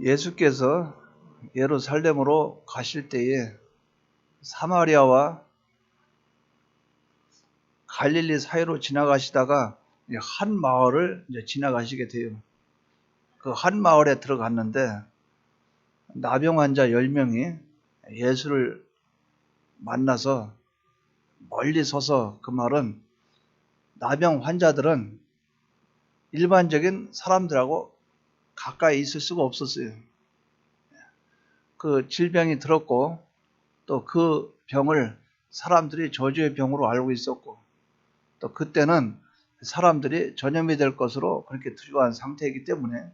예수께서 예루살렘으로 가실 때에 사마리아와 갈릴리 사이로 지나가시다가 한 마을을 지나가시게 돼요. 그 한 마을에 들어갔는데 나병 환자 10명이 예수를 만나서 멀리 서서, 그 말은 나병 환자들은 일반적인 사람들하고 가까이 있을 수가 없었어요. 그 질병이 들었고 또 그 병을 사람들이 저주의 병으로 알고 있었고, 또 그때는 사람들이 전염이 될 것으로 그렇게 두려워한 상태이기 때문에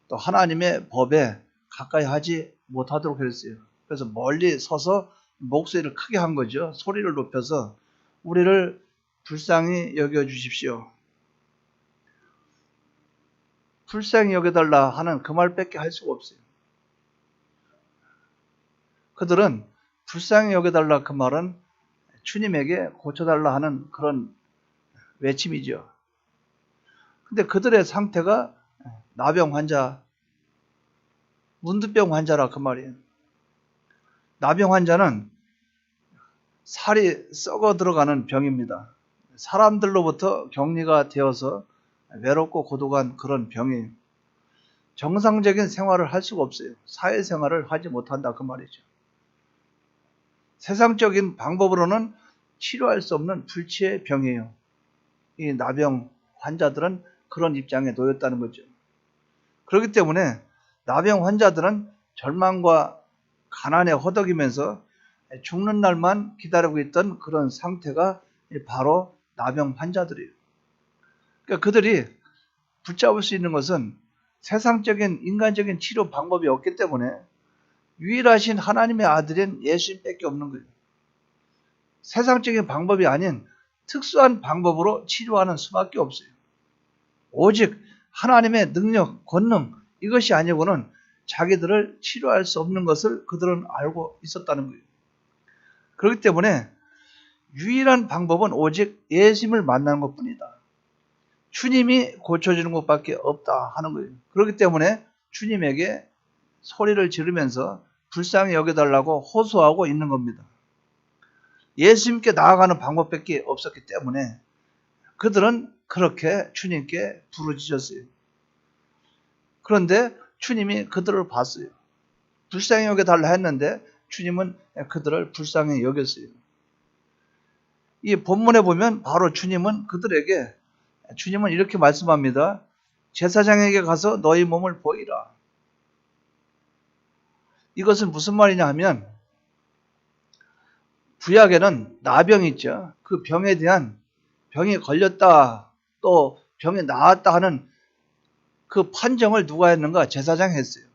또 하나님의 법에 가까이 하지 못하도록 했어요. 그래서 멀리 서서 목소리를 크게 한 거죠. 소리를 높여서 우리를 불쌍히 여겨주십시오. 불쌍히 여겨달라 하는 그 말밖에 할 수가 없어요. 그들은 불쌍히 여겨달라 그 말은 주님에게 고쳐달라 하는 그런 외침이죠. 근데 그들의 상태가 나병 환자, 문두병 환자라 그 말이에요. 나병 환자는 살이 썩어 들어가는 병입니다. 사람들로부터 격리가 되어서 외롭고 고독한 그런 병이에요. 정상적인 생활을 할 수가 없어요. 사회생활을 하지 못한다 그 말이죠. 세상적인 방법으로는 치료할 수 없는 불치의 병이에요. 이 나병 환자들은 그런 입장에 놓였다는 거죠. 그렇기 때문에 나병 환자들은 절망과 가난에 허덕이면서 죽는 날만 기다리고 있던 그런 상태가 바로 나병 환자들이에요. 그러니까 그들이 붙잡을 수 있는 것은 세상적인 인간적인 치료 방법이 없기 때문에 유일하신 하나님의 아들인 예수님밖에 없는 거예요. 세상적인 방법이 아닌 특수한 방법으로 치료하는 수밖에 없어요. 오직 하나님의 능력, 권능, 이것이 아니고는 자기들을 치료할 수 없는 것을 그들은 알고 있었다는 거예요. 그렇기 때문에 유일한 방법은 오직 예수님을 만나는 것뿐이다. 주님이 고쳐주는 것밖에 없다 하는 거예요. 그렇기 때문에 주님에게 소리를 지르면서 불쌍히 여겨달라고 호소하고 있는 겁니다. 예수님께 나아가는 방법밖에 없었기 때문에 그들은 그렇게 주님께 부르짖었어요. 그런데 주님이 그들을 봤어요. 불쌍히 여겨달라 했는데 주님은 그들을 불쌍히 여겼어요. 이 본문에 보면 바로 주님은 이렇게 말씀합니다. 제사장에게 가서 너희 몸을 보이라. 이것은 무슨 말이냐 하면 구약에는 나병이 있죠. 그 병에 대한 병이 걸렸다 또 병이 나았다 하는 그 판정을 누가 했는가? 제사장이 했어요.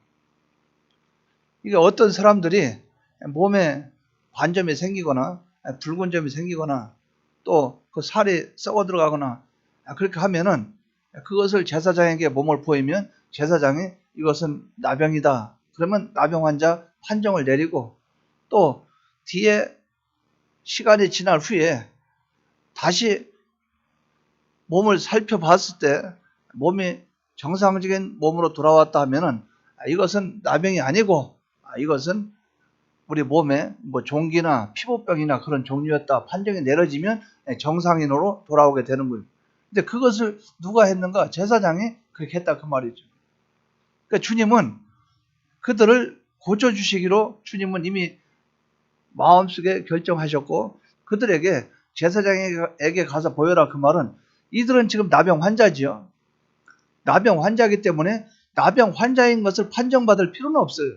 이게 어떤 사람들이 몸에 반점이 생기거나 붉은 점이 생기거나 또 그 살이 썩어 들어가거나 그렇게 하면은 그것을 제사장에게 몸을 보이면 제사장이 이것은 나병이다. 그러면 나병 환자 판정을 내리고 또 뒤에 시간이 지날 후에 다시 몸을 살펴봤을 때 몸이 정상적인 몸으로 돌아왔다 하면은 이것은 나병이 아니고 이것은 우리 몸에 종기나 피부병이나 그런 종류였다 판정이 내려지면 정상인으로 돌아오게 되는 거예요. 근데 그것을 누가 했는가? 제사장이 그렇게 했다 그 말이죠. 그러니까 주님은 그들을 고쳐주시기로 주님은 이미 마음속에 결정하셨고 그들에게 제사장에게 가서 보여라 그 말은 이들은 지금 나병 환자지요. 나병 환자이기 때문에 나병 환자인 것을 판정받을 필요는 없어요.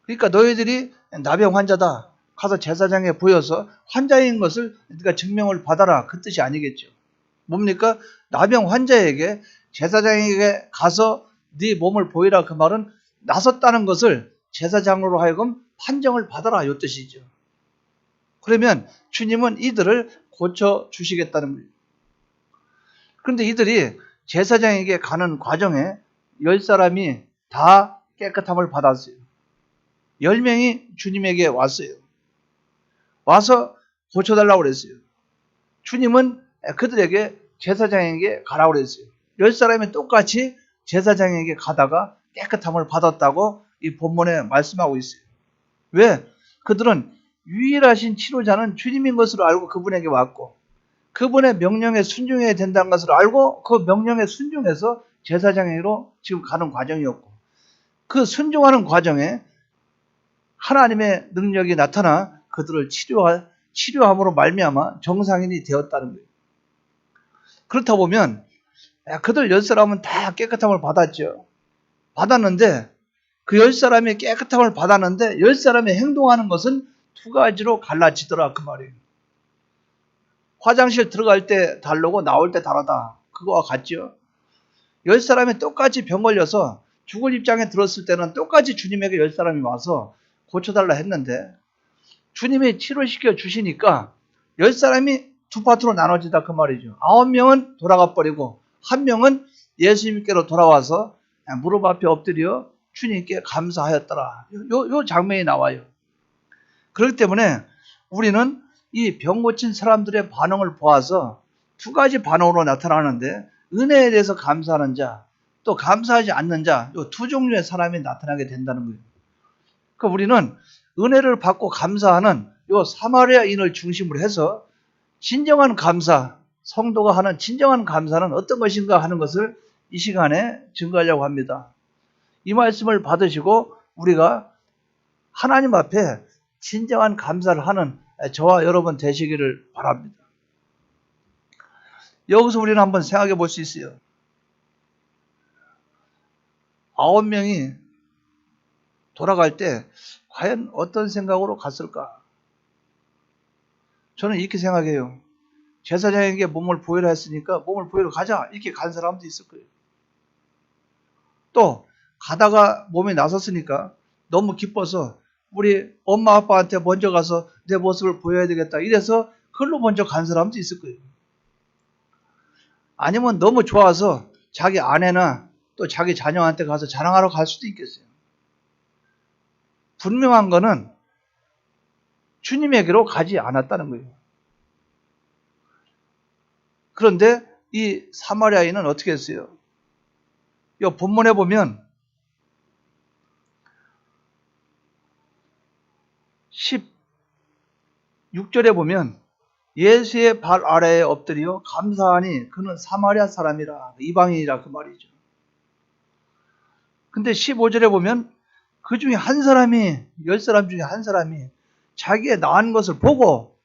그러니까 너희들이 나병 환자다. 가서 제사장에 보여서 환자인 것을 네가 증명을 받아라. 그 뜻이 아니겠죠. 뭡니까? 나병 환자에게 제사장에게 가서 네 몸을 보이라 그 말은 나섰다는 것을 제사장으로 하여금 판정을 받아라 이 뜻이죠. 그러면 주님은 이들을 고쳐주시겠다는 거예요. 그런데 이들이 제사장에게 가는 과정에 10사람이 다 깨끗함을 받았어요. 10명이 주님에게 왔어요. 와서 고쳐달라고 그랬어요. 주님은 그들에게 제사장에게 가라고 그랬어요. 10사람이 똑같이 제사장에게 가다가 깨끗함을 받았다고 이 본문에 말씀하고 있어요. 왜? 그들은 유일하신 치료자는 주님인 것으로 알고 그분에게 왔고 그분의 명령에 순종해야 된다는 것을 알고 그 명령에 순종해서 제사장에게로 지금 가는 과정이었고 그 순종하는 과정에 하나님의 능력이 나타나 그들을 치료함으로 말미암아 정상인이 되었다는 거예요. 그렇다 보면 그들 10사람은 다 깨끗함을 받았죠. 받았는데 그 10사람이 깨끗함을 받았는데 10사람이 행동하는 것은 두 가지로 갈라지더라 그 말이에요. 화장실 들어갈 때 다르고 나올 때 다르다. 그거와 같죠. 10사람이 똑같이 병 걸려서 죽을 입장에 들었을 때는 똑같이 주님에게 10사람이 와서 고쳐달라 했는데 주님이 치료시켜 주시니까 10사람이 두 파트로 나눠지다 그 말이죠. 9명은 돌아가 버리고 1명은 예수님께로 돌아와서 무릎 앞에 엎드려 주님께 감사하였더라. 요 장면이 나와요. 그렇기 때문에 우리는 이 병 고친 사람들의 반응을 보아서 두 가지 반응으로 나타나는데 은혜에 대해서 감사하는 자, 또 감사하지 않는 자, 이 두 종류의 사람이 나타나게 된다는 거예요. 그러니까 우리는 은혜를 받고 감사하는 이 사마리아인을 중심으로 해서 진정한 감사, 성도가 하는 진정한 감사는 어떤 것인가 하는 것을 이 시간에 증거하려고 합니다. 이 말씀을 받으시고 우리가 하나님 앞에 진정한 감사를 하는 저와 여러분 되시기를 바랍니다. 여기서 우리는 한번 생각해 볼 수 있어요. 9명이 돌아갈 때 과연 어떤 생각으로 갔을까? 저는 이렇게 생각해요. 제사장에게 몸을 보이라 했으니까 몸을 보이러 가자 이렇게 간 사람도 있을 거예요. 또 가다가 몸이 나섰으니까 너무 기뻐서 우리 엄마 아빠한테 먼저 가서 내 모습을 보여야 되겠다 이래서 그걸로 먼저 간 사람도 있을 거예요. 아니면 너무 좋아서 자기 아내나 또 자기 자녀한테 가서 자랑하러 갈 수도 있겠어요. 분명한 거는 주님에게로 가지 않았다는 거예요. 그런데 이 사마리아인은 어떻게 했어요? 이 본문에 보면 16절에 보면 예수의 발 아래에 엎드려 감사하니 그는 사마리아 사람이라 이방인이라 그 말이죠. 근데 15절에 보면 그 중에 한 사람이 10사람 중에 한 사람이 자기의 나은 것을 보고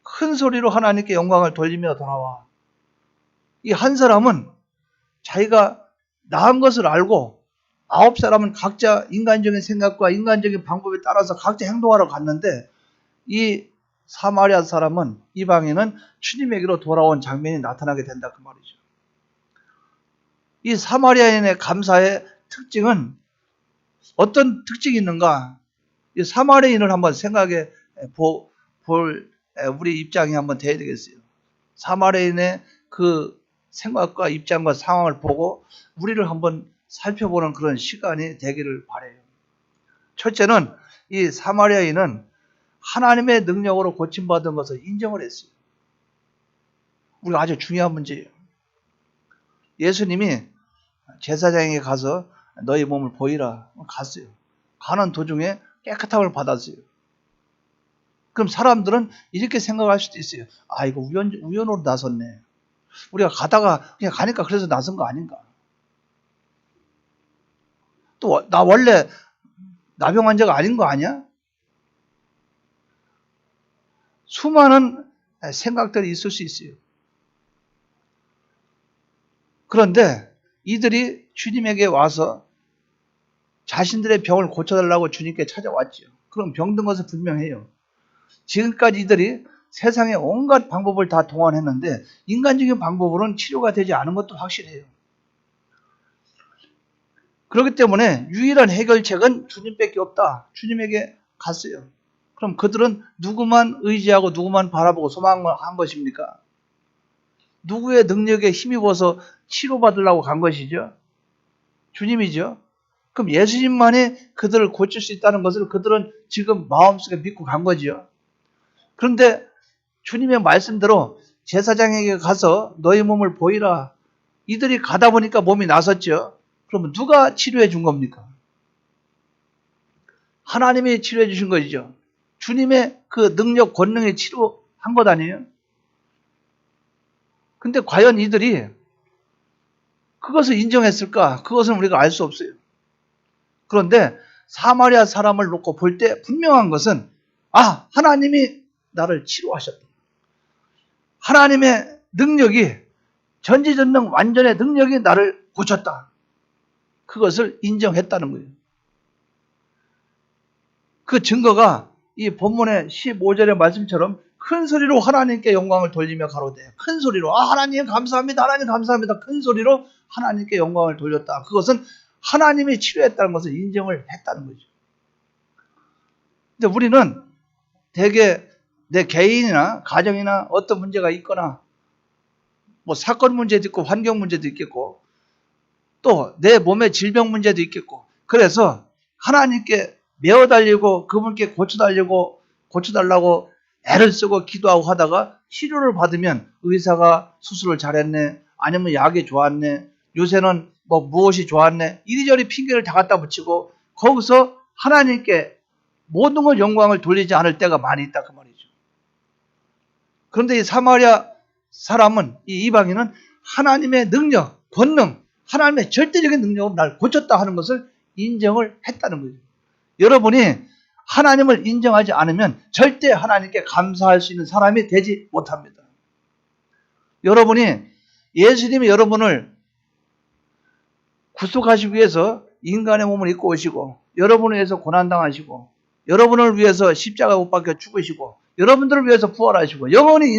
큰 소리로 하나님께 영광을 돌리며 돌아와. 이 한 사람은 자기가 나은 것을 알고 9사람은 각자 인간적인 생각과 인간적인 방법에 따라서 각자 행동하러 갔는데 이 사마리아 사람은 이방인은 주님에게로 돌아온 장면이 나타나게 된다 그 말이죠. 이 사마리아인의 감사의 특징은 어떤 특징이 있는가? 이 사마리아인을 한번 생각해 볼 우리 입장이 한번 돼야 되겠어요. 사마리아인의 그 생각과 입장과 상황을 보고 우리를 한번 살펴보는 그런 시간이 되기를 바라요. 첫째는 이 사마리아인은 하나님의 능력으로 고침받은 것을 인정을 했어요. 우리가 아주 중요한 문제예요. 예수님이 제사장에게 가서 너희 몸을 보이라 갔어요. 가는 도중에 깨끗함을 받았어요. 그럼 사람들은 이렇게 생각할 수도 있어요. 아, 이거 우연으로 나섰네. 우리가 가다가 그냥 가니까 그래서 나선 거 아닌가. 또 나 원래 나병 환자가 아닌 거 아니야? 수많은 생각들이 있을 수 있어요. 그런데 이들이 주님에게 와서 자신들의 병을 고쳐달라고 주님께 찾아왔죠. 그럼 병든 것은 분명해요. 지금까지 이들이 세상의 온갖 방법을 다 동원했는데 인간적인 방법으로는 치료가 되지 않은 것도 확실해요. 그렇기 때문에 유일한 해결책은 주님밖에 없다. 주님에게 갔어요. 그럼 그들은 누구만 의지하고 누구만 바라보고 소망한 것입니까? 누구의 능력에 힘입어서 치료받으려고 간 것이죠? 주님이죠. 그럼 예수님만이 그들을 고칠 수 있다는 것을 그들은 지금 마음속에 믿고 간 거죠. 그런데 주님의 말씀대로 제사장에게 가서 너희 몸을 보이라. 이들이 가다 보니까 몸이 나섰죠. 그러면 누가 치료해 준 겁니까? 하나님이 치료해 주신 것이죠. 주님의 그 능력, 권능이 치료한 것 아니에요? 근데 과연 이들이 그것을 인정했을까? 그것은 우리가 알 수 없어요. 그런데 사마리아 사람을 놓고 볼 때 분명한 것은 하나님이 나를 치료하셨다. 하나님의 능력이 전지전능 완전의 능력이 나를 고쳤다. 그것을 인정했다는 거예요. 그 증거가 이 본문의 15절의 말씀처럼 큰 소리로 하나님께 영광을 돌리며 가로되 큰 소리로 하나님 감사합니다. 하나님 감사합니다. 큰 소리로 하나님께 영광을 돌렸다. 그것은 하나님이 치료했다는 것을 인정을 했다는 거죠. 근데 우리는 대개 내 개인이나 가정이나 어떤 문제가 있거나 뭐 사건 문제도 있고 환경 문제도 있겠고 또 내 몸의 질병 문제도 있겠고 그래서 하나님께 메어 달리고 그분께 고쳐달라고 애를 쓰고 기도하고 하다가 치료를 받으면 의사가 수술을 잘했네 아니면 약이 좋았네 요새는 뭐 무엇이 좋았네 이리저리 핑계를 다 갖다 붙이고 거기서 하나님께 모든 걸 영광을 돌리지 않을 때가 많이 있다 그 말이죠. 그런데 이 사마리아 사람은 이 이방인은 하나님의 능력, 권능, 하나님의 절대적인 능력으로 날 고쳤다 하는 것을 인정을 했다는 거예요. 여러분이 하나님을 인정하지 않으면 절대 하나님께 감사할 수 있는 사람이 되지 못합니다. 여러분이 예수님이 여러분을 구속하시기 위해서 인간의 몸을 입고 오시고 여러분을 위해서 고난당하시고 여러분을 위해서 십자가 못 박혀 죽으시고 여러분들을 위해서 부활하시고 영원히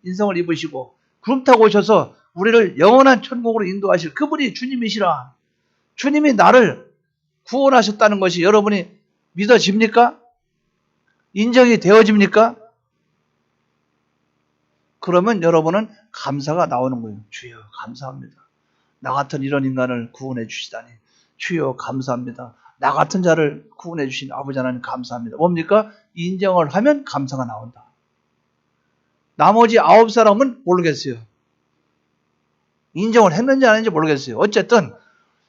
인성을 입으시고 구름 타고 오셔서 우리를 영원한 천국으로 인도하실 그분이 주님이시라. 주님이 나를 구원하셨다는 것이 여러분이 믿어집니까? 인정이 되어집니까? 그러면 여러분은 감사가 나오는 거예요. 주여 감사합니다. 나 같은 이런 인간을 구원해 주시다니. 주여 감사합니다. 나 같은 자를 구원해 주신 아버지 하나님 감사합니다. 뭡니까? 인정을 하면 감사가 나온다. 나머지 9사람은 모르겠어요. 인정을 했는지 안 했는지 모르겠어요. 어쨌든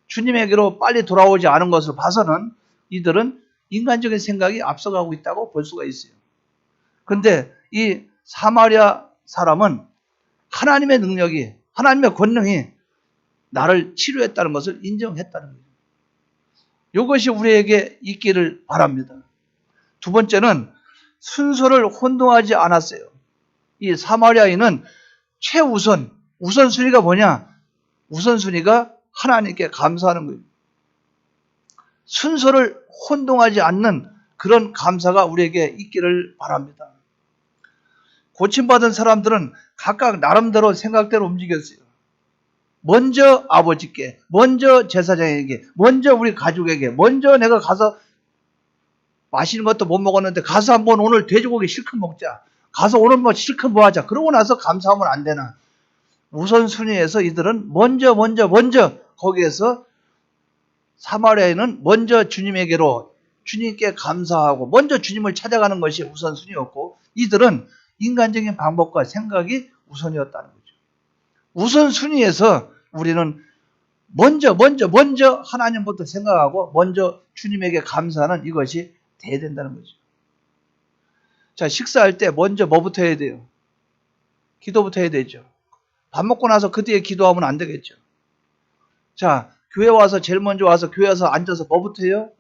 주님에게로 빨리 돌아오지 않은 것을 봐서는 이들은 인간적인 생각이 앞서가고 있다고 볼 수가 있어요. 그런데 이 사마리아 사람은 하나님의 능력이 하나님의 권능이 나를 치료했다는 것을 인정했다는 거예요. 이것이 우리에게 있기를 바랍니다. 두 번째는 순서를 혼동하지 않았어요. 이 사마리아인은 우선순위가 뭐냐? 우선순위가 하나님께 감사하는 거예요. 순서를 혼동하지 않는 그런 감사가 우리에게 있기를 바랍니다. 고침받은 사람들은 각각 나름대로 생각대로 움직였어요. 먼저 아버지께, 먼저 제사장에게, 먼저 우리 가족에게, 먼저 내가 가서 맛있는 것도 못 먹었는데 가서 한번 오늘 돼지고기 실컷 먹자. 가서 오늘 뭐 실컷 뭐 하자. 그러고 나서 감사하면 안 되나. 우선순위에서 이들은 먼저 거기에서 사마리아인은 먼저 주님에게로 주님께 감사하고 먼저 주님을 찾아가는 것이 우선순위였고 이들은 인간적인 방법과 생각이 우선이었다는 거죠. 우선순위에서 우리는 먼저 하나님부터 생각하고 먼저 주님에게 감사하는 이것이 돼야 된다는 거죠. 자, 식사할 때 먼저 뭐부터 해야 돼요? 기도부터 해야 되죠. 밥 먹고 나서 그 뒤에 기도하면 안 되겠죠. 자, 교회 와서 제일 먼저 와서 교회 와서 앉아서 뭐부터 해요?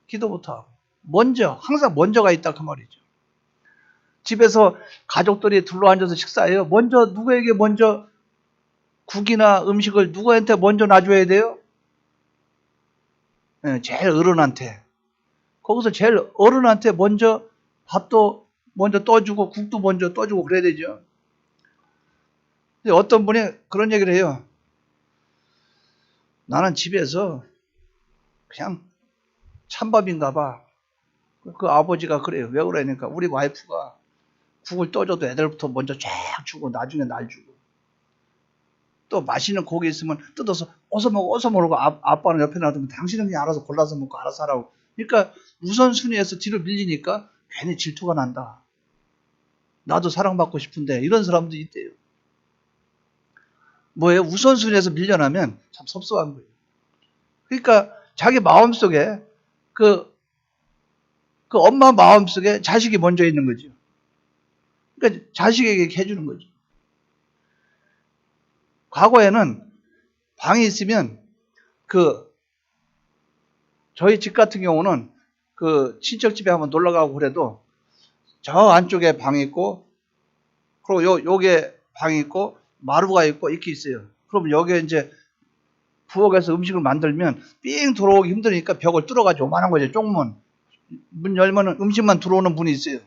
기도부터 하고. 먼저, 항상 먼저가 있다 그 말이죠. 집에서 가족들이 둘러앉아서 식사해요. 누구에게 먼저 국이나 음식을 누구한테 먼저 놔줘야 돼요? 네, 제일 어른한테. 거기서 제일 어른한테 먼저 밥도 먼저 떠주고 국도 먼저 떠주고 그래야 되죠. 근데 어떤 분이 그런 얘기를 해요. 나는 집에서 그냥 찬밥인가 봐. 그 아버지가 그래요. 왜 그러니까 우리 와이프가 국을 떠줘도 애들부터 먼저 쫙 주고 나중에 날 주고 또 맛있는 고기 있으면 뜯어서 어서 먹으라고 아빠는 옆에 놔두면 당신은 그냥 알아서 골라서 먹고 알아서 하라고. 그러니까 우선순위에서 뒤로 밀리니까 괜히 질투가 난다. 나도 사랑받고 싶은데 이런 사람도 있대요. 뭐예요? 우선순위에서 밀려나면 참 섭섭한 거예요. 그러니까 자기 마음속에 그 엄마 마음속에 자식이 먼저 있는 거죠. 그러니까 자식에게 해주는 거죠. 과거에는 방이 있으면 저희 집 같은 경우는 친척 집에 한번 놀러 가고 그래도 저 안쪽에 방이 있고, 그리고 요게 방이 있고, 마루가 있고, 이렇게 있어요. 그럼 여기에 이제 부엌에서 음식을 만들면 삥 들어오기 힘드니까 벽을 뚫어가지고 요만한 거죠. 쪽문. 문 열면 음식만 들어오는 문이 있어요.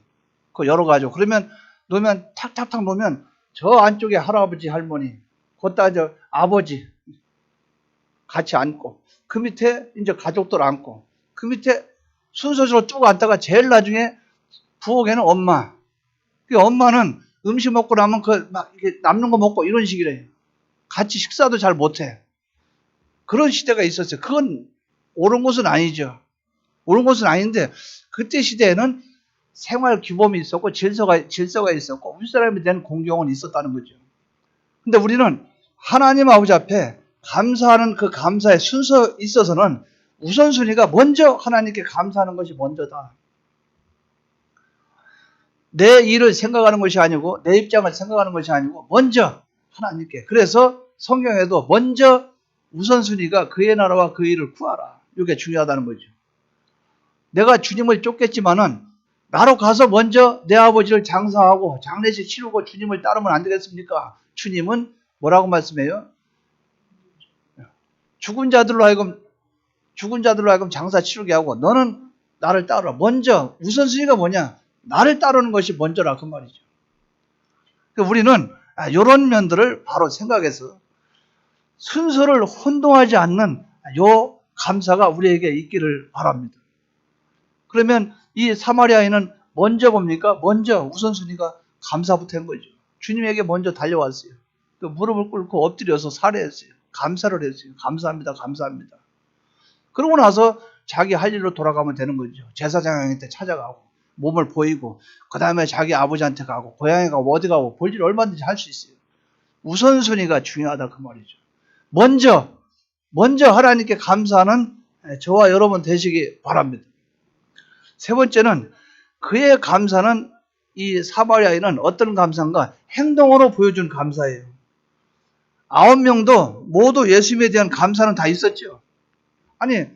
그거 열어가지고. 그러면 놓으면 탁탁탁 놓으면 저 안쪽에 할아버지, 할머니, 거기다 이제 아버지 같이 앉고, 그 밑에 이제 가족들 앉고, 그 밑에 순서대로 쭉 앉다가 제일 나중에 부엌에는 엄마. 그 엄마는 음식 먹고 나면 막 이렇게 남는 거 먹고 이런 식이래요. 같이 식사도 잘 못해. 그런 시대가 있었어요. 그건 옳은 것은 아니죠. 옳은 것은 아닌데, 그때 시대에는 생활 규범이 있었고 질서가 있었고 윗사람에 대한 공경은 있었다는 거죠. 근데 우리는 하나님 아버지 앞에 감사하는 그 감사의 순서에 있어서는 우선순위가 먼저 하나님께 감사하는 것이 먼저다. 내 일을 생각하는 것이 아니고 내 입장을 생각하는 것이 아니고 먼저 하나님께. 그래서 성경에도 먼저 우선순위가 그의 나라와 그 일을 구하라. 이게 중요하다는 거죠. 내가 주님을 쫓겠지만은 나로 가서 먼저 내 아버지를 장사하고 장례식 치르고 주님을 따르면 안 되겠습니까? 주님은 뭐라고 말씀해요? 죽은 자들로 하여금 장사 치르게 하고 너는 나를 따르라. 먼저 우선순위가 뭐냐? 나를 따르는 것이 먼저라 그 말이죠. 그러니까 우리는 이런 면들을 바로 생각해서 순서를 혼동하지 않는 요 감사가 우리에게 있기를 바랍니다. 그러면 이 사마리아인은 먼저 뭡니까? 먼저 우선순위가 감사부터 한 거죠. 주님에게 먼저 달려왔어요. 그 무릎을 꿇고 엎드려서 살해했어요. 감사를 했어요. 감사합니다. 감사합니다. 그러고 나서 자기 할 일로 돌아가면 되는 거죠. 제사장한테 찾아가고 몸을 보이고 그 다음에 자기 아버지한테 가고 고향에 가고 어디 가고 볼 일 얼마든지 할 수 있어요. 우선순위가 중요하다 그 말이죠. 먼저 하나님께 감사하는 저와 여러분 되시기 바랍니다. 세 번째는 그의 감사는 이 사마리아인은 어떤 감사인가? 행동으로 보여준 감사예요. 9명도 모두 예수님에 대한 감사는 다 있었죠. 아니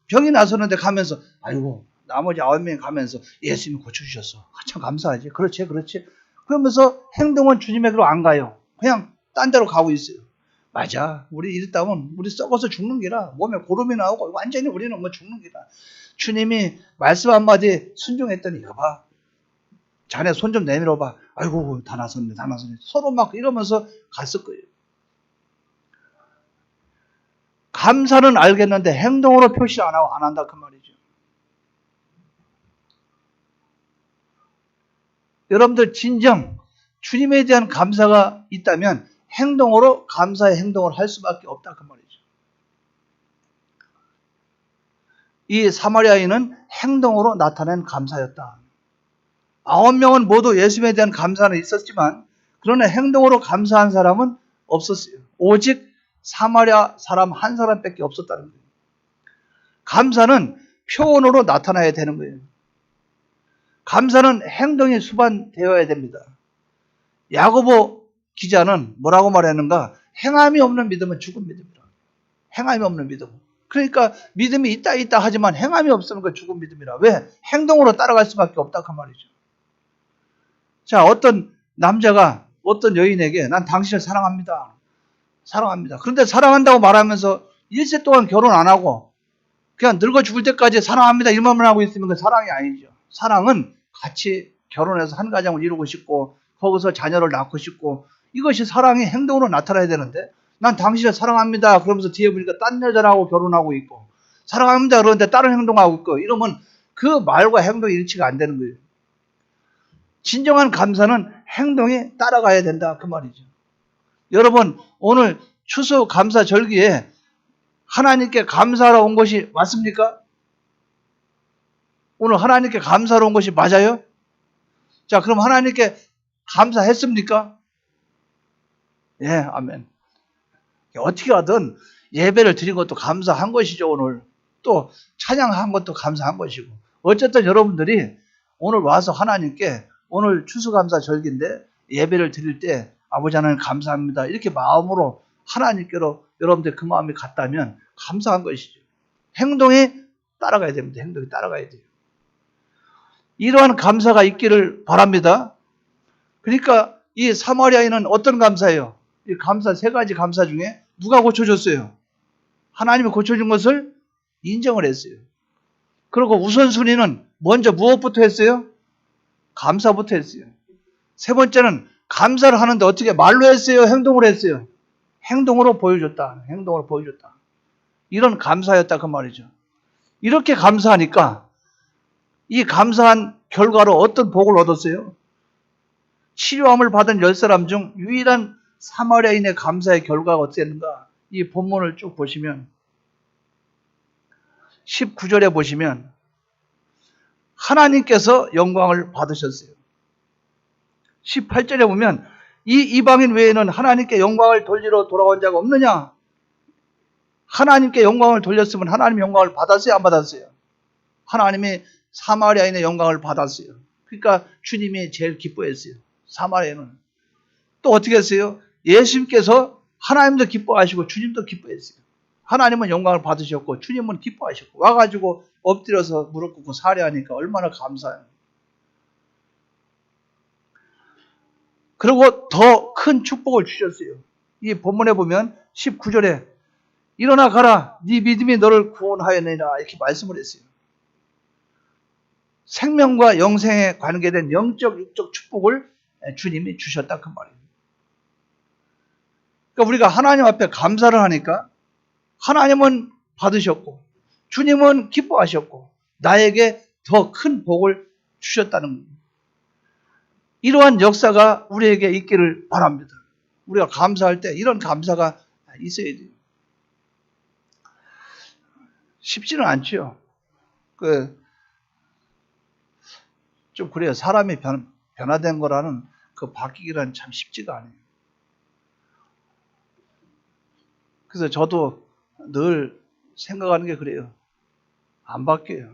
병이 나섰는데 가면서 아이고 나머지 9명이 가면서 예수님이 고쳐주셨어. 참 감사하지. 그렇지. 그러면서 행동은 주님에게로 안 가요. 그냥 딴 데로 가고 있어요. 맞아. 우리 이랬다면 우리 썩어서 죽는 기라. 몸에 고름이 나오고 완전히 우리는 뭐 죽는 기라. 주님이 말씀 한마디 순종했더니 이거 봐. 자네 손 좀 내밀어 봐. 아이고 다 나섰네. 서로 막 이러면서 갔을 거예요. 감사는 알겠는데 행동으로 표시 안 하고 안 한다 그 말이죠. 여러분들 진정 주님에 대한 감사가 있다면 행동으로 감사의 행동을 할 수밖에 없다 그 말이죠. 이 사마리아인은 행동으로 나타낸 감사였다. 9명은 모두 예수님에 대한 감사는 있었지만 그러나 행동으로 감사한 사람은 없었어요. 오직 사마리아 사람 한 사람밖에 없었다는 거예요. 감사는 표현으로 나타나야 되는 거예요. 감사는 행동이 수반되어야 됩니다. 야고보 기자는 뭐라고 말했는가? 행함이 없는 믿음은 죽은 믿음이라. 행함이 없는 믿음. 그러니까 믿음이 있다 하지만 행함이 없으면 그 죽은 믿음이라. 왜? 행동으로 따라갈 수밖에 없다 그 말이죠. 자, 어떤 남자가 어떤 여인에게 난 당신을 사랑합니다. 그런데 사랑한다고 말하면서 일세 동안 결혼 안 하고 그냥 늙어 죽을 때까지 사랑합니다 이말만 하고 있으면 그 사랑이 아니죠. 사랑은 같이 결혼해서 한 가정을 이루고 싶고 거기서 자녀를 낳고 싶고 이것이 사랑이 행동으로 나타나야 되는데 난 당신을 사랑합니다 그러면서 뒤에 보니까 딴 여자하고 결혼하고 있고 사랑합니다 그러는데 다른 행동하고 있고 이러면 그 말과 행동이 일치가 안 되는 거예요. 진정한 감사는 행동에 따라가야 된다 그 말이죠. 여러분 오늘 추수 감사 절기에 하나님께 감사하러 온 것이 맞습니까? 오늘 하나님께 감사하러 온 것이 맞아요? 자 그럼 하나님께 감사했습니까? 예, 아멘. 어떻게 하든 예배를 드린 것도 감사한 것이죠, 오늘. 또 찬양한 것도 감사한 것이고. 어쨌든 여러분들이 오늘 와서 하나님께 오늘 추수감사 절기인데 예배를 드릴 때 아버지 하나님 감사합니다. 이렇게 마음으로 하나님께로 여러분들 그 마음이 갔다면 감사한 것이죠. 행동이 따라가야 됩니다. 행동이 따라가야 돼요. 이러한 감사가 있기를 바랍니다. 그러니까 이 사마리아인은 어떤 감사예요? 이 감사, 세 가지 감사 중에 누가 고쳐줬어요? 하나님이 고쳐준 것을 인정을 했어요. 그리고 우선순위는 먼저 무엇부터 했어요? 감사부터 했어요. 세 번째는 감사를 하는데 어떻게 말로 했어요? 행동으로 했어요? 행동으로 보여줬다. 행동으로 보여줬다. 이런 감사였다 그 말이죠. 이렇게 감사하니까 이 감사한 결과로 어떤 복을 얻었어요? 치료함을 받은 10사람 중 유일한 사마리아인의 감사의 결과가 어떻게 했는가? 이 본문을 쭉 보시면 19절에 보시면 하나님께서 영광을 받으셨어요. 18절에 보면 이 이방인 외에는 하나님께 영광을 돌리러 돌아온 자가 없느냐? 하나님께 영광을 돌렸으면 하나님 영광을 받았어요? 안 받았어요? 하나님이 사마리아인의 영광을 받았어요. 그러니까 주님이 제일 기뻐했어요. 사마리아인은. 또 어떻게 했어요? 예수님께서 하나님도 기뻐하시고 주님도 기뻐했어요. 하나님은 영광을 받으셨고 주님은 기뻐하셨고 와가지고 엎드려서 무릎 꿇고 살해하니까 얼마나 감사해요. 그리고 더 큰 축복을 주셨어요. 이 본문에 보면 19절에 일어나 가라 네 믿음이 너를 구원하였느니라 이렇게 말씀을 했어요. 생명과 영생에 관계된 영적 육적 축복을 주님이 주셨다 그 말이에요. 그러니까 우리가 하나님 앞에 감사를 하니까 하나님은 받으셨고 주님은 기뻐하셨고 나에게 더 큰 복을 주셨다는 겁니다. 이러한 역사가 우리에게 있기를 바랍니다. 우리가 감사할 때 이런 감사가 있어야 돼요. 쉽지는 않죠. 좀 그래요. 사람이 변화된 거라는 그 바뀌기란 참 쉽지가 않아요. 그래서 저도 늘 생각하는 게 그래요. 안 바뀌어요.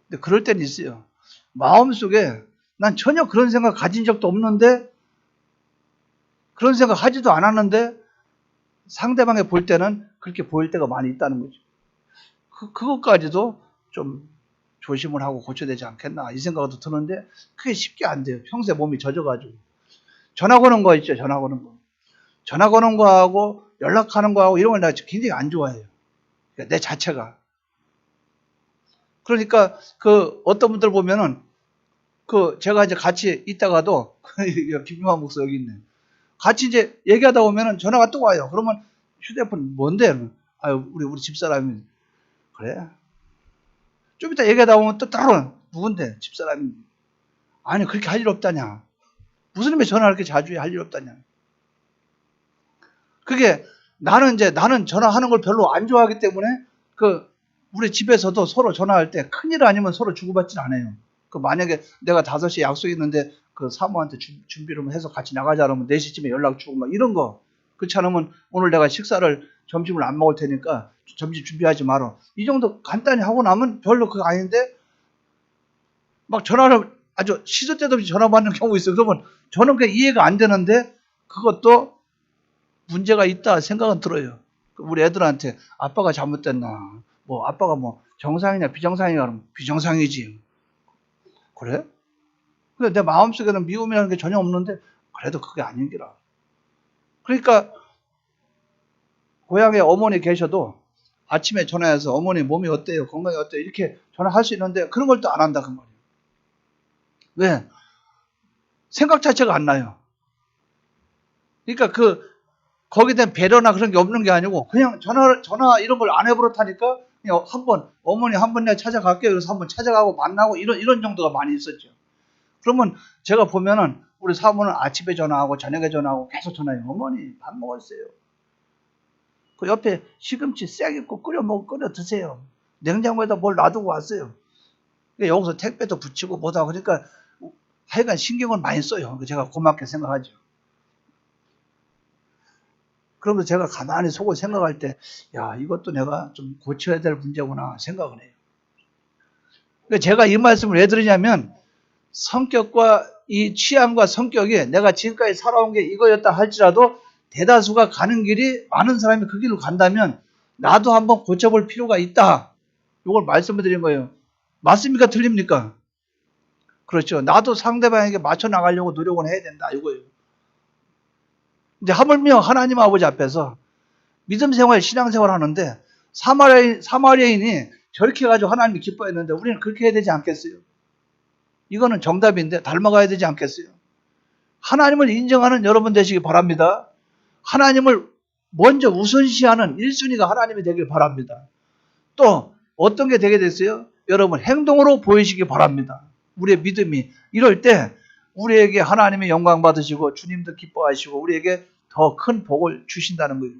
근데 그럴 때는 있어요. 마음속에 난 전혀 그런 생각 가진 적도 없는데 그런 생각 하지도 않았는데 상대방이 볼 때는 그렇게 보일 때가 많이 있다는 거죠. 그것까지도 좀 조심을 하고 고쳐야 되지 않겠나 이 생각도 드는데 그게 쉽게 안 돼요. 평소에 몸이 젖어가지고. 전화 거는 거 있죠. 전화 거는 거. 전화 거는 거하고 연락하는 거하고 이런 걸 내가 굉장히 안 좋아해요. 그러니까 내 자체가. 그러니까 어떤 분들 보면은 제가 이제 같이 있다가도 김용환 목사 여기 있네. 같이 이제 얘기하다 보면은 전화가 또 와요. 그러면 휴대폰 뭔데? 아유 우리 집사람이 그래. 좀 이따 얘기하다 보면 또 따로 누군데 집사람이 아니 그렇게 할 일 없다냐. 무슨 의미에 전화를 이렇게 자주 할 일 없다냐. 그게 나는 전화하는 걸 별로 안 좋아하기 때문에 우리 집에서도 서로 전화할 때 큰일 아니면 서로 주고받진 않아요. 만약에 내가 5시에 약속이 있는데 사모한테 준비를 해서 같이 나가자 그러면 4시쯤에 연락 주고 막 이런 거. 그렇지 않으면 오늘 내가 점심을 안 먹을 테니까 점심 준비하지 마라. 이 정도 간단히 하고 나면 별로 그거 아닌데 막 전화를 아주 시도 때도 없이 전화 받는 경우 있어요. 그러면 저는 그게 이해가 안 되는데 그것도 문제가 있다 생각은 들어요. 우리 애들한테 아빠가 잘못됐나 아빠가 정상이냐 비정상이냐 그러면 비정상이지. 그래? 근데 내 마음속에는 미움이라는 게 전혀 없는데 그래도 그게 아닌 기라. 그러니까 고향에 어머니 계셔도 아침에 전화해서 어머니 몸이 어때요? 건강이 어때요? 이렇게 전화할 수 있는데 그런 걸 또 안 한다 그 말이에요. 왜? 생각 자체가 안 나요. 그러니까 거기에 대한 배려나 그런 게 없는 게 아니고 그냥 전화 이런 걸 안 해버릇하니까 그냥 어머니 한 번 내가 찾아갈게요. 그래서 한번 찾아가고 만나고 이런 정도가 많이 있었죠. 그러면 제가 보면은 우리 사모는 아침에 전화하고 저녁에 전화하고 계속 전화해요. 어머니 밥 먹었어요. 그 옆에 시금치 싹 있고 끓여 드세요. 냉장고에다 뭘 놔두고 왔어요. 여기서 택배도 붙이고 뭐다 그러니까 하여간 신경을 많이 써요. 제가 고맙게 생각하죠. 그러면서 제가 가만히 속을 생각할 때, 야, 이것도 내가 좀 고쳐야 될 문제구나 생각을 해요. 그러니까 제가 이 말씀을 왜 드리냐면, 성격과 이 취향과 성격이 내가 지금까지 살아온 게 이거였다 할지라도 대다수가 가는 길이 많은 사람이 그 길로 간다면 나도 한번 고쳐볼 필요가 있다. 이걸 말씀을 드린 거예요. 맞습니까? 틀립니까? 그렇죠. 나도 상대방에게 맞춰 나가려고 노력을 해야 된다. 이거예요. 이제 하물며 하나님 아버지 앞에서 믿음 생활, 신앙 생활 하는데 사마리아인이 저렇게 해가지고 하나님이 기뻐했는데 우리는 그렇게 해야 되지 않겠어요? 이거는 정답인데 닮아가야 되지 않겠어요? 하나님을 인정하는 여러분 되시기 바랍니다. 하나님을 먼저 우선시하는 1순위가 하나님이 되길 바랍니다. 또 어떤 게 되게 됐어요? 여러분 행동으로 보이시기 바랍니다. 우리의 믿음이 이럴 때 우리에게 하나님의 영광 받으시고 주님도 기뻐하시고 우리에게 더 큰 복을 주신다는 거예요.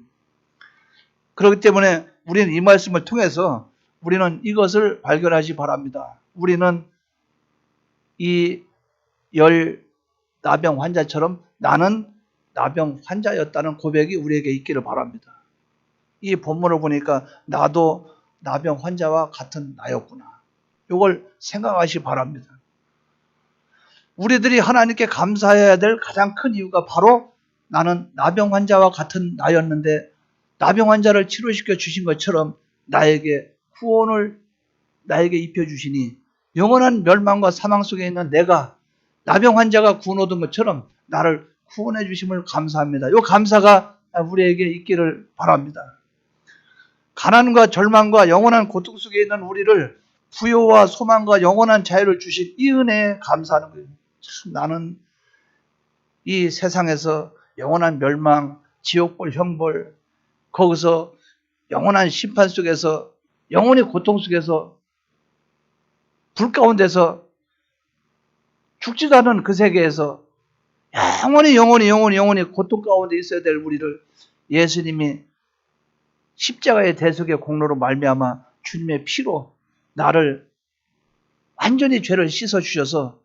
그렇기 때문에 우리는 이 말씀을 통해서 우리는 이것을 발견하시 바랍니다. 우리는 이 나병 환자처럼 나는 나병 환자였다는 고백이 우리에게 있기를 바랍니다. 이 본문을 보니까 나도 나병 환자와 같은 나였구나. 이걸 생각하시 바랍니다. 우리들이 하나님께 감사해야 될 가장 큰 이유가 바로 나는 나병 환자와 같은 나였는데 나병 환자를 치료시켜 주신 것처럼 나에게 후원을 나에게 입혀주시니 영원한 멸망과 사망 속에 있는 내가 나병 환자가 구원 얻은 것처럼 나를 구원해 주심을 감사합니다. 이 감사가 우리에게 있기를 바랍니다. 가난과 절망과 영원한 고통 속에 있는 우리를 부요와 소망과 영원한 자유를 주신 이 은혜에 감사하는 거예요. 참 나는 이 세상에서 영원한 멸망, 지옥벌, 형벌, 거기서 영원한 심판 속에서 영원히 고통 속에서 불 가운데서 죽지도 않은 그 세계에서 영원히 고통 가운데 있어야 될 우리를 예수님이 십자가의 대속의 공로로 말미암아 주님의 피로 나를 완전히 죄를 씻어 주셔서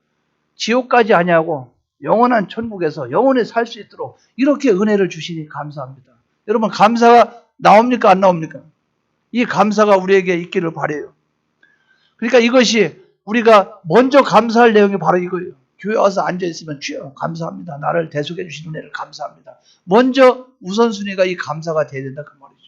지옥까지 아니하고 영원한 천국에서 영원히 살 수 있도록 이렇게 은혜를 주시니 감사합니다. 여러분 감사가 나옵니까? 안 나옵니까? 이 감사가 우리에게 있기를 바라요. 그러니까 이것이 우리가 먼저 감사할 내용이 바로 이거예요. 교회 와서 앉아있으면 주여 감사합니다. 나를 대속해 주신 은혜를 감사합니다. 먼저 우선순위가 이 감사가 돼야 된다 그 말이죠.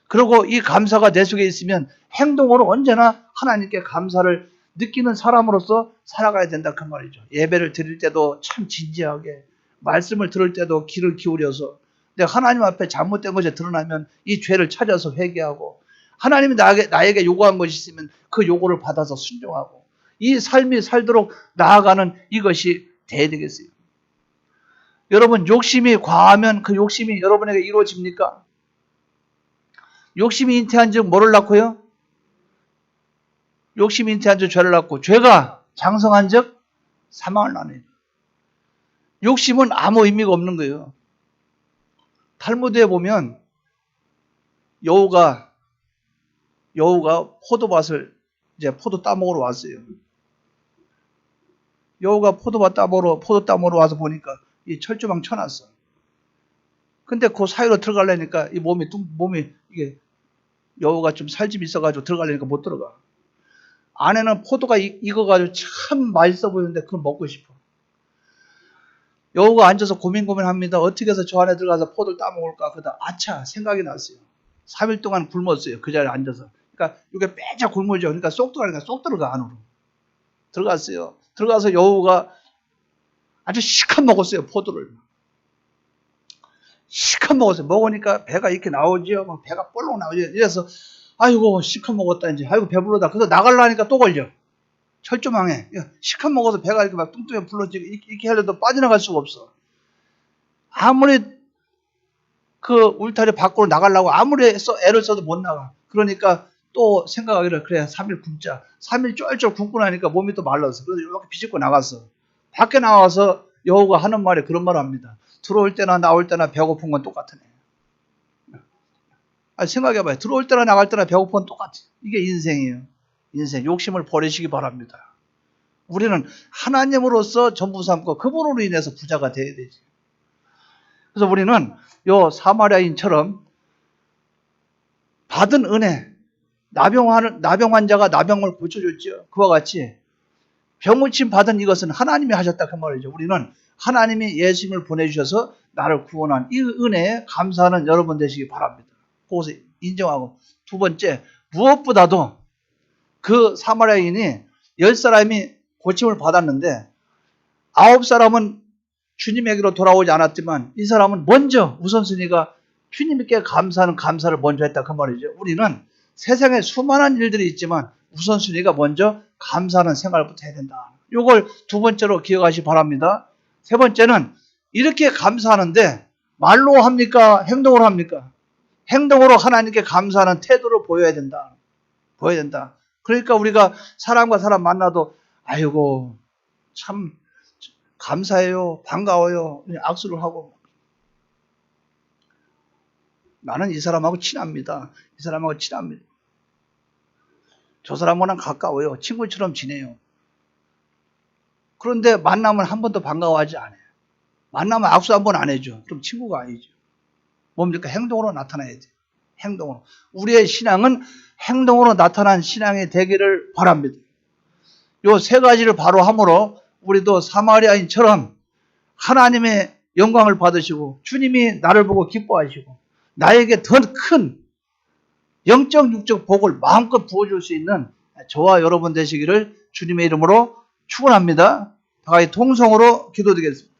그리고 이 감사가 내 속에 있으면 행동으로 언제나 하나님께 감사를 느끼는 사람으로서 살아가야 된다 그 말이죠. 예배를 드릴 때도 참 진지하게 말씀을 들을 때도 귀를 기울여서 내가 하나님 앞에 잘못된 것이 드러나면 이 죄를 찾아서 회개하고 하나님이 나에게 요구한 것이 있으면 그 요구를 받아서 순종하고 이 삶이 살도록 나아가는 이것이 돼야 되겠어요. 여러분 욕심이 과하면 그 욕심이 여러분에게 이루어집니까? 욕심이 잉태한 즉 뭐를 낳고요? 욕심이 잉태한 즉 죄를 낳고 죄가 장성한 즉 사망을 낳아요. 욕심은 아무 의미가 없는 거예요. 탈무드에 보면 여우가 포도밭을 이제 포도 따먹으러 왔어요. 여우가 포도 따먹으러 와서 보니까 이 철조망 쳐놨어. 근데 그 사이로 들어가려니까 이 몸이 이게 여우가 좀 살집이 있어가지고 들어가려니까 못 들어가. 안에는 포도가 익어가지고 참 맛있어 보이는데 그걸 먹고 싶어. 여우가 앉아서 고민합니다. 어떻게 해서 저 안에 들어가서 포도를 따먹을까? 그러다 아차 생각이 났어요. 3일 동안 굶었어요. 그 자리에 앉아서. 그러니까 이게 빼짝 굶어져. 그러니까 쏙 들어가 안으로. 들어갔어요. 들어가서 여우가 아주 시컷 먹었어요. 포도를. 시컷 먹었어요. 먹으니까 배가 이렇게 나오죠. 막 배가 볼록 나오죠. 이래서 아이고 시컷 먹었다 이제. 아이고 배불러다. 그래서 나가려니까 또 걸려. 철조망에. 시컷 먹어서 배가 이렇게 막 뚱뚱해 불러지고 이렇게 하려도 빠져나갈 수가 없어. 아무리 그 울타리 밖으로 나가려고 아무리 애를 써도 못 나가. 그러니까 또 생각하기를 그래 3일 굶자. 3일 쫄쫄 굶고 나니까 몸이 또 말랐어. 그래서 이렇게 비집고 나갔어. 밖에 나와서 여우가 하는 말이 그런 말을 합니다. 들어올 때나 나올 때나 배고픈 건 똑같으네. 생각해봐요. 들어올 때나 나갈 때나 배고픈 건 똑같아. 이게 인생이에요. 인생. 욕심을 버리시기 바랍니다. 우리는 하나님으로서 전부 삼고 그분으로 인해서 부자가 돼야 되지. 그래서 우리는 요 사마리아인처럼 받은 은혜, 나병 환자가 나병을 고쳐줬죠. 그와 같이 병고침 받은 이것은 하나님이 하셨다 그 말이죠. 우리는 하나님이 예수님을 보내주셔서 나를 구원한 이 은혜에 감사하는 여러분 되시기 바랍니다. 그것을 인정하고, 두 번째, 무엇보다도 그 사마리아인이 10사람이 고침을 받았는데 9사람은 주님에게로 돌아오지 않았지만 이 사람은 먼저 우선순위가 주님께 감사하는 감사를 먼저 했다 그 말이죠. 우리는 세상에 수많은 일들이 있지만 우선순위가 먼저 감사하는 생활부터 해야 된다. 이걸 두 번째로 기억하시기 바랍니다. 세 번째는 이렇게 감사하는데 말로 합니까? 행동으로 합니까? 행동으로 하나님께 감사하는 태도를 보여야 된다. 보여야 된다. 그러니까 우리가 사람과 사람 만나도 아이고 참 감사해요, 반가워요, 악수를 하고, 나는 이 사람하고 친합니다. 이 사람하고 친합니다. 저 사람과는 가까워요. 친구처럼 지내요. 그런데 만나면 한 번도 반가워하지 않아요. 만나면 악수 한 번 안 해줘. 그럼 친구가 아니죠. 뭡니까? 행동으로 나타나야 돼요. 행동으로. 우리의 신앙은 행동으로 나타난 신앙이 되기를 바랍니다. 요 세 가지를 바로 함으로 우리도 사마리아인처럼 하나님의 영광을 받으시고 주님이 나를 보고 기뻐하시고 나에게 더 큰 영적 육적 복을 마음껏 부어줄 수 있는 저와 여러분 되시기를 주님의 이름으로 축원합니다. 다 같이 통성으로 기도드리겠습니다.